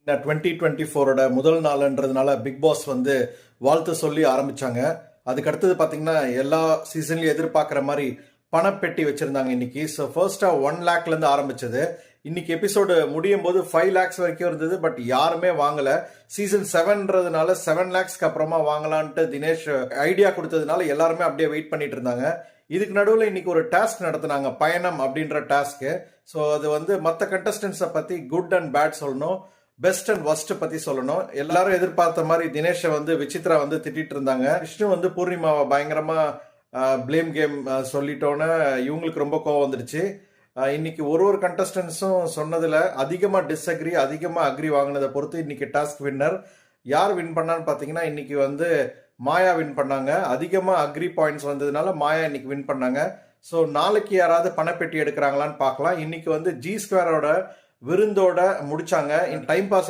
இந்த 2024ஓட முதல் நாள்ன்றதுனால big pass வந்து வாழ்த்து சொல்லி ஆரம்பிச்சாங்க. அதுக்கு அடுத்தது பாத்தீங்கன்னா எல்லா சீசன்லயும் எதிர்பார்க்குற மாதிரி பணப்பெட்டி வச்சிருந்தாங்க இன்னைக்கு. ஸோ ஃபர்ஸ்டா 1 லேக்ல இருந்து ஆரம்பிச்சது. இன்னைக்கு எபிசோடு முடியும் போது 5 லேக்ஸ் வரைக்கும் இருந்தது. பட் யாருமே வாங்கல. சீசன் 7ன்றதுனால 7 லேக்ஸ்க்கு அப்புறமா வாங்கலான்ட்டு தினேஷ் ஐடியா கொடுத்ததுனால எல்லாருமே அப்படியே வெயிட் பண்ணிட்டு இருந்தாங்க. இதுக்கு நடுவில் இன்னைக்கு ஒரு டாஸ்க் நடத்தினாங்க, பயணம் அப்படின்ற டாஸ்க்கு. ஸோ அது வந்து மற்ற கண்டஸ்டன்ஸை பத்தி குட் அண்ட் பேட் சொல்லணும், பெஸ்ட் அண்ட் ஒஸ்ட் பத்தி சொல்லணும். எல்லாரும் எதிர்பார்த்த மாதிரி தினேஷை வந்து விசித்ரா வந்து திட்டிட்டு இருந்தாங்க. விஷ்ணு வந்து பூர்ணிமாவை பயங்கரமா பிளேம் கேம் சொல்லிட்டோன்னு இவங்களுக்கு ரொம்ப கோவம் வந்துடுச்சு. இன்னைக்கு ஒரு கண்டஸ்டன்ஸும் சொன்னதுல அதிகமா டிஸ்அக்ரி அதிகமா அக்ரி வாங்கினதை பொறுத்து இன்னைக்கு டாஸ்க் வின்னர் யார் வின் பண்ணான்னு பாத்தீங்கன்னா இன்னைக்கு வந்து மாயா வின் பண்ணாங்க. அதிகமா அக்ரி பாயிண்ட்ஸ் வந்ததுனால மாயா இன்னைக்கு வின் பண்ணாங்க. ஸோ நாளைக்கு யாராவது பணப்பெட்டி எடுக்கிறாங்களான்னு பார்க்கலாம். இன்னைக்கு வந்து ஜி ஸ்கொயரோட விருந்தோட முடிச்சாங்க. Time pass